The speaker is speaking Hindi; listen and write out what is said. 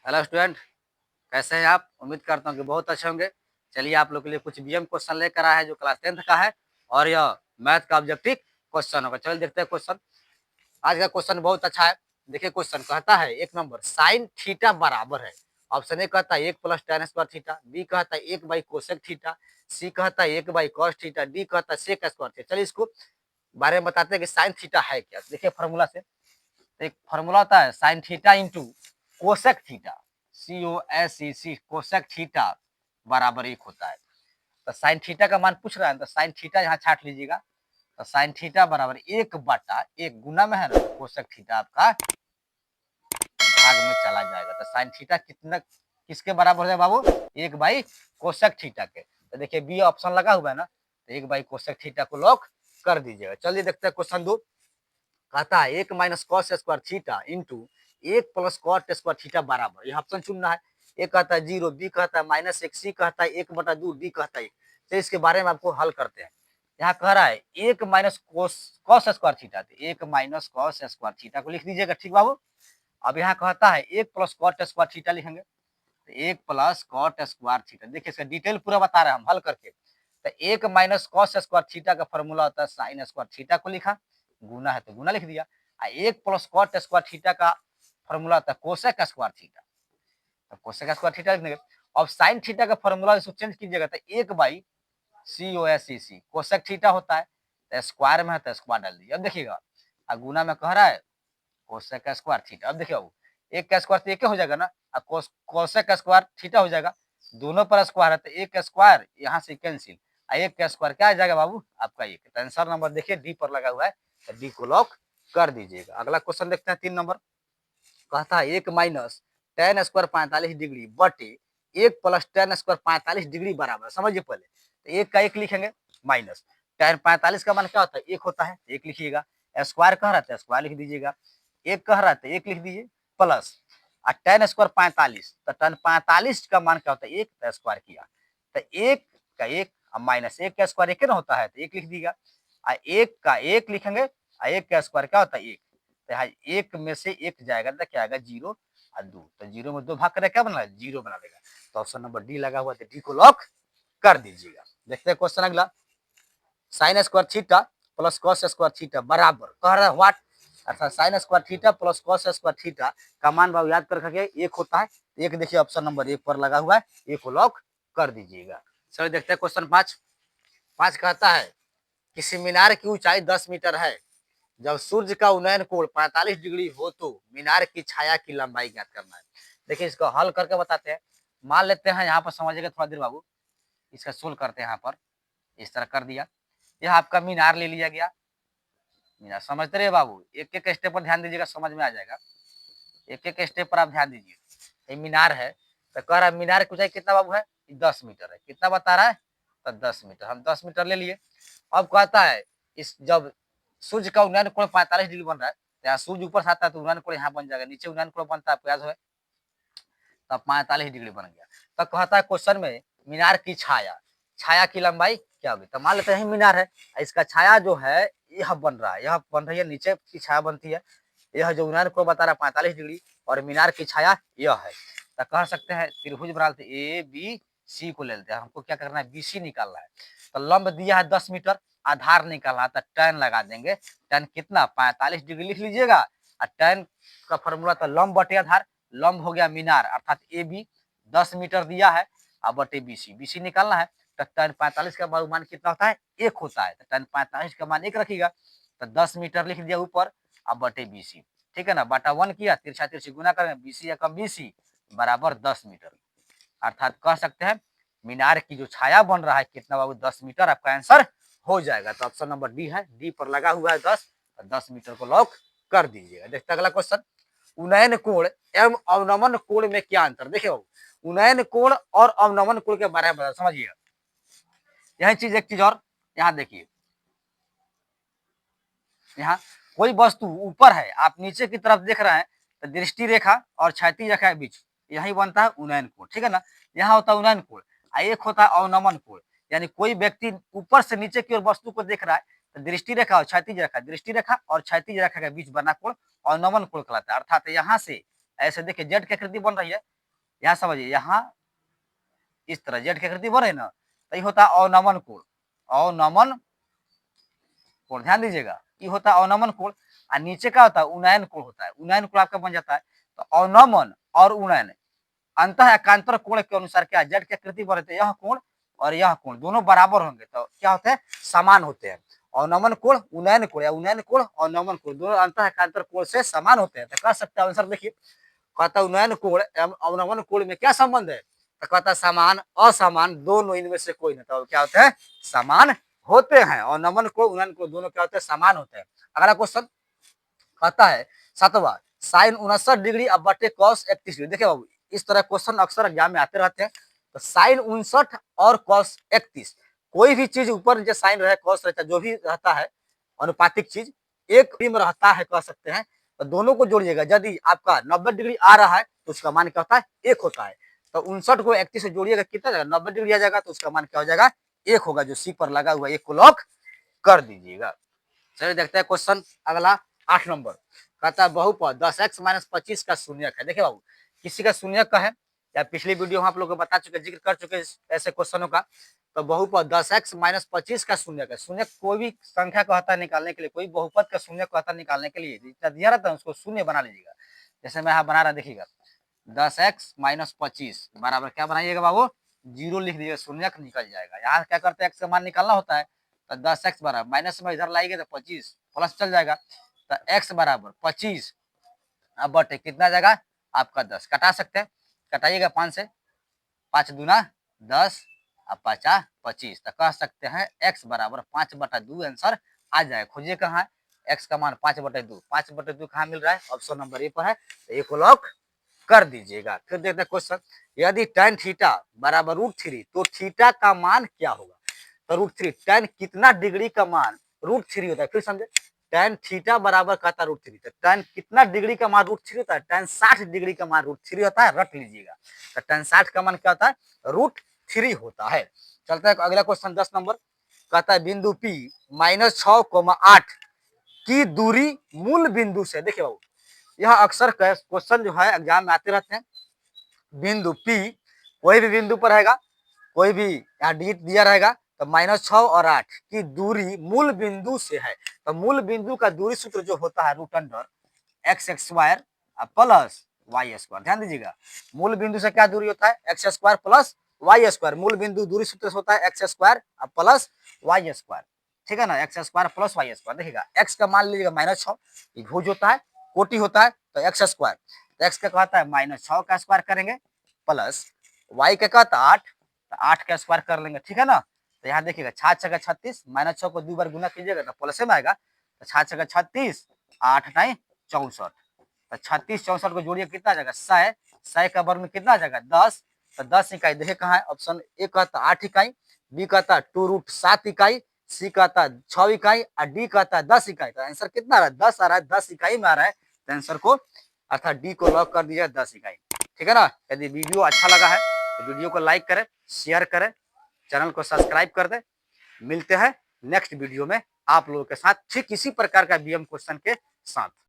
हेलो स्टूडेंट, कैसे हैं आप? उम्मीद करता हूँ कि बहुत अच्छे होंगे। चलिए आप लोग के लिए कुछ बीएम क्वेश्चन लेकर आया है जो क्लास 10th का है और यह मैथ का ऑब्जेक्टिव क्वेश्चन होगा। चलिए देखते हैं क्वेश्चन। आज का क्वेश्चन बहुत अच्छा है। देखिए क्वेश्चन कहता है 1 नंबर साइन थीटा बराबर है। ऑप्शन ए कहता है 1 + tan² थीटा, बी कहता है 1/कोसेक थीटा, सी कहता है 1/कॉस थीटा, डी कहता है सेक स्क्वायर थीटा। चलिए इसको बारे में बताते हैं कि साइन थीटा है क्या। देखिए फॉर्मूला से एक फॉर्मूला होता है sine theta into cosec theta, COSEC cosec theta बराबर 1 होता है। तो साइन थीटा का मान पूछ रहा है तो साइन थीटा यहाँ छाट लीजिएगा। तो साइन थीटा बराबर 1/1 गुना में है ना, कोसेक थीटा आपका भाग में चला जाएगा। तो साइन थीटा कितना किसके बराबर है बाबू? 1/कोसेक थीटा के। तो देखिए बी ऑप्शन लगा हुआ है ना, तो 1/कोसेक थीटा को लॉक कर दीजिएगा। चलिए देखते हैं क्वेश्चन 2। कहता है 1 - cos² theta into 1 + cot² theta बराबर, यह ऑप्शन चुनना है। ए कहता है 0, बी कहता है -1, सी कहता है 1/2, डी कहता है 1। तो इसके बारे में आपको हल करते हैं। यहाँ कह रहा है 1 - cos² थीटा, 1 - cos² थीटा को लिख दीजिएगा। ठीक बाबू। अब यहाँ कहता है 1 + cot² थीटा लिखेंगे। तो 1 + cot² थीटा, देखिए इसका डिटेल पूरा बता रहे हैं हम हल करके। तो 1 - cos² थीटा का फॉर्मूला होता है sin² थीटा को लिखा, गुना है तो गुना लिख दिया। 1 + cot² थीटा का फॉर्मूला होता है कोसेक² थीटा, तो कोसेक² थीटा लिख देंगे। अब साइन थीटा का फॉर्मूला इसको चेंज कीजिएगा तो 1/COSEC कोसेक थीटा होता है, तो स्क्वायर में है तो स्क्वायर डाल दीजिए। अब देखिएगा गुना में कह रहा है कोसेक² थीटा। अब देखिए बाबू, 1 का स्क्वायर तो 1 हो जाएगा ना, कोसेक² थीटा हो जाएगा। दोनों पर स्क्वायर है तो 1 स्क्वायर यहाँ से कैंसिल, 1 का स्क्वायर क्या आ जाएगा बाबू? आपका 1। तो आंसर नंबर देखिए डी पर लगा हुआ है, तो डी को लॉक कर दीजिएगा। अगला क्वेश्चन देखते हैं 3 नंबर। कहता है 1 - tan² 45 डिग्री बटे 1 + tan² 45 डिग्री बराबर। समझिए पहले तो 1 का 1 लिखेंगे, माइनस tan 45 का मान क्या होता है? 1 होता है, 1 लिखिएगा। स्क्वायर कह रहा था स्क्वायर लिख दीजिएगा, 1 कह रहा था 1 लिख दीजिए, प्लस tan² 45, तो tan 45 का मान क्या होता है? 1, तो स्क्वायर किया तो 1 का 1 माइनस 1 का स्क्वायर 1 ना होता है, तो 1 लिख दीजिएगा। 1 का 1 लिखेंगे, 1 का स्क्वायर क्या होता है? 1। तो यहाँ 1 में से 1 जाएगा तो क्या आएगा? 0 और 2, तो 0 में 2 भाग करें क्या बना? 0 बना देगा। तो ऑप्शन नंबर डी लगा हुआ, तो डी को लॉक कर दीजिएगा। देखते हैं क्वेश्चन अगला। sin² theta plus cos² theta बराबर कह रहा है व्हाट, अर्थात sin² theta plus cos² theta का मान बाबू याद कर रखिए 1 होता है। 1 देखिए ऑप्शन नंबर 1 पर लगा हुआ है, 1 को लॉक कर दीजिएगा। चलिए देखते हैं क्वेश्चन 5। 5 कहता है किसी मीनार की ऊंचाई 10 मीटर है, जब सूर्य का उन्नयन कोण 45 डिग्री हो तो मीनार की छाया की लंबाई ज्ञात करना है। देखिए इसको हल करके बताते हैं। मान लेते हैं यहाँ पर, समझिएगा थोड़ा देर बाबू, इसका सोल्व करते हैं। यहाँ पर इस तरह कर दिया, यह आपका मीनार ले लिया गया। मीनार समझते रहे बाबू, एक एक स्टेप पर ध्यान दीजिएगा, समझ में आ जाएगा। एक एक स्टेप पर आप ध्यान दीजिए। ये मीनार है, तो कह रहा है मीनार की ऊंचाई कितना बाबू है? 10 मीटर है। कितना बता रहा है? तो 10 मीटर, हम 10 मीटर ले लिए। अब कहता है इस जब सूर्य का उन्नयन कोण 45 डिग्री बन रहा है, तो यहाँ सूर्य ऊपर से आता है तो उन्नयन कोण यहाँ बन जाएगा, नीचे उन्नयन कोण बनता है आपको याद है, तो 45 डिग्री बन गया। तो कहता है क्वेश्चन में मीनार की छाया, छाया की लंबाई क्या होगी? तो मान लेते हैं मीनार है, इसका छाया जो है यह बन रहा है, यह बन रही है, नीचे की छाया बनती है। यह जो उन्नयन कोण बता रहा है 45 डिग्री, और मीनार की छाया यह है। तो कह सकते हैं त्रिभुज बना लेते, ए बी सी को ले लेते हैं। हमको क्या करना है? बीसी निकालना है। तो लंब दिया है 10 मीटर, आधार निकालना है, तो tan लगा देंगे। tan कितना? 45 डिग्री लिख लीजिएगा। और tan का फॉर्मूला तो लंब बटे आधार, लंब हो गया मीनार अर्थात ए बी, 10 मीटर दिया है, अब बटे बीसी, बीसी निकालना है। तो tan 45 का मान कितना होता है? 1 होता है। तो tan 45 का मान 1 रखिएगा, तो 10 मीटर लिख दिया ऊपर, अब बटे बीसी, ठीक है ना, बटा 1 किया, तिरछा तिरछी गुना करेंगे, बीसी या कम बीसी बराबर 10 मीटर। अर्थात कह सकते हैं मीनार की जो छाया बन रहा है कितना बाबू? 10 मीटर आपका आंसर हो जाएगा। तो ऑप्शन नंबर डी है, डी पर लगा हुआ है 10, तो 10 मीटर को लॉक कर दीजिएगा। देखते अगला क्वेश्चन। उन्नयन कोण एवं अवनमन कोण में क्या अंतर? देखिए बाबू, उन्नयन कोण और अवनमन कोण के बारे में समझिएगा। यही चीज एक चीज और यहाँ देखिए, यहाँ कोई वस्तु ऊपर है, आप नीचे की तरफ देख रहे हैं, तो दृष्टि रेखा और क्षैतिज रेखा के बीच यही बनता है उन्नयन कोण, ठीक है ना। यहाँ होता है उन्नयन कोण, एक होता है अवनमन कोण, यानी कोई व्यक्ति ऊपर से नीचे की ओर वस्तु को देख रहा है, तो दृष्टि रेखा और क्षैतिज रेखा, दृष्टि रेखा और क्षैतिज रेखा के बीच बना कोण अवनमन कोण कहलाता है। अर्थात यहाँ से ऐसे देखिए जेड की आकृति बन रही है, यहाँ समझिए, यहाँ इस तरह जेड की आकृति बन रही है ना, तो ये होता है अवनमन कोण। अवनमन कोण ध्यान दीजिएगा, ये होता है अवनमन कोण। और नीचे क्या होता है, उन्नयन कोण होता है। उन्नयन कोण आपका बन जाता है। तो अवनमन और उन्नयन अंतः एकांतर कोण के अनुसार क्या जेड की आकृति बन रही है, यह कोण और यह कोण दोनों बराबर होंगे तो क्या होते हैं, समान होते हैं। अवनमन कोण उन्नयन कोण या उन्नयन कोण अवनमन कोण दोनों अंतः एकांतर कोण से समान होते हैं। तो कह सकते हैं आंसर देखिए, कहता उन्नयन कोण एवं अवनमन कोण में क्या संबंध है, तो कहता समान असमान दोनों इनमें से कोई नहीं, तो क्या होते हैं, समान होते हैं। अवनमन कोण उन्नयन कोण दोनों क्या होते हैं, समान होते हैं। अगला क्वेश्चन कहता है 7वां, साइन 59 डिग्री अब बटे कॉस 31 डिग्री। देखिए बाबू, इस तरह क्वेश्चन अक्सर एग्जाम में आते रहते हैं। तो साइन 59 और कॉस 31, कोई भी चीज ऊपर नीचे साइन रहे कॉस रहता है, जो भी रहता है अनुपातिक चीज एक में रहता है कह सकते हैं, तो दोनों को जोड़िएगा। यदि आपका 90 डिग्री आ रहा है तो उसका मान क्या होता है, 1 होता है। तो 59 को 31 से जोड़िएगा, कितना जाएगा, 90 डिग्री आ जाएगा, तो उसका मान क्या हो जाएगा, 1 होगा। जो सी पर लगा हुआ 1 को लॉक कर दीजिएगा। चलिए देखते हैं क्वेश्चन अगला 8 नंबर। कहता है बहुपद 10x-25 का शून्यक है। देखिए बाबू, किसी का शून्यक का है, या पिछली वीडियो में आप लोग को बता चुके, जिक्र कर चुके ऐसे क्वेश्चनों का। तो बहुपद 10x-25 का शून्यक है। शून्यक कोई भी संख्या को होता है निकालने के लिए, कोई बहुपद का शून्यक को होता है निकालने के लिए, जितना दिया रहता है उसको शून्य बना लीजिएगा। जैसे मैं यहाँ बना रहा, देखिएगा 10x-25 बराबर क्या बनाइएगा बाबू, 0 लिख दीजिएगा, शून्यक निकल जाएगा। यहाँ क्या करते हैं, एक्स का मान निकालना होता है, तो 10x बराबर माइनस में इधर लाएंगे तो 25 प्लस चल जाएगा, तो x बराबर 25 अब बटे कितना जाएगा आपका 10, कटा सकते हैं, कटाइएगा 5 से, 5 दूना 10 और 5 25, तो कह सकते हैं x बराबर 5/2 आंसर आ जाए। खोजिए कहाँ है x का मान, 5/2, 5/2 कहाँ मिल रहा है, ऑप्शन नंबर ए पर है, तो ए को लॉक कर दीजिएगा। फिर देखते हैं क्वेश्चन, यदि tan थीटा बराबर √3 तो थीटा का मान क्या होगा। तो √3 tan कितना डिग्री का मान √3 होता है, फिर समझे, tan थीटा बराबर कहता है √3, तो tan कितना डिग्री का मान √3 होता है, tan 60 डिग्री का मान √3 होता है, रट लीजिएगा। तो tan 60 का मान क्या होता है, √3 होता है। चलता है अगला क्वेश्चन 10 नंबर। कहता है बिंदु P -6,8 की दूरी मूल बिंदु से। देखिए बाबू, यह अक्सर क्वेश्चन जो है एग्जाम में आते रहते हैं। बिंदु P कोई भी बिंदु पर रहेगा, कोई भी यहाँ डी दिया रहेगा, तो -6 और 8 की दूरी मूल बिंदु से है। तो मूल बिंदु का दूरी सूत्र जो होता है √x² प्लस y²। ध्यान दीजिएगा, मूल बिंदु से क्या दूरी होता है, x² प्लस y²। मूल बिंदु दूरी सूत्र होता है x² प्लस y², ठीक है ना, x² प्लस y²। देखिएगा x का मान लीजिएगा -6, ये भुज होता है, कोटि होता है, तो x², तो x का कहता है -6 का स्क्वायर करेंगे प्लस y का कहता है 8, तो 8 का स्क्वायर कर लेंगे, ठीक है ना। तो यहाँ देखिएगा 6 × 36, -6 को 2 बार गुना कीजिएगा तो प्लस में आएगा, तो 6 × 36, 8 × 9 64, तो 36 64 को जोड़िए कितना आ जाएगा 100, 100 का वर्ग में कितना आ जाएगा 10, तो 10 इकाई। देखिए कहाँ है, ऑप्शन ए कहता 8 इकाई, बी कहता 2√7 इकाई, सी कहता 6 इकाई और डी कहता 10 इकाई। तो आंसर कितना आ रहा है, 10 आ रहा है, 10 इकाई में आ रहा है, तो आंसर को अर्थात डी को लॉक कर दिया 10 इकाई, ठीक है ना। यदि वीडियो अच्छा लगा है तो वीडियो को लाइक करें, शेयर करें, चैनल को सब्सक्राइब कर दें। मिलते हैं नेक्स्ट वीडियो में आप लोगों के साथ ठीक इसी प्रकार का बीएम क्वेश्चन के साथ।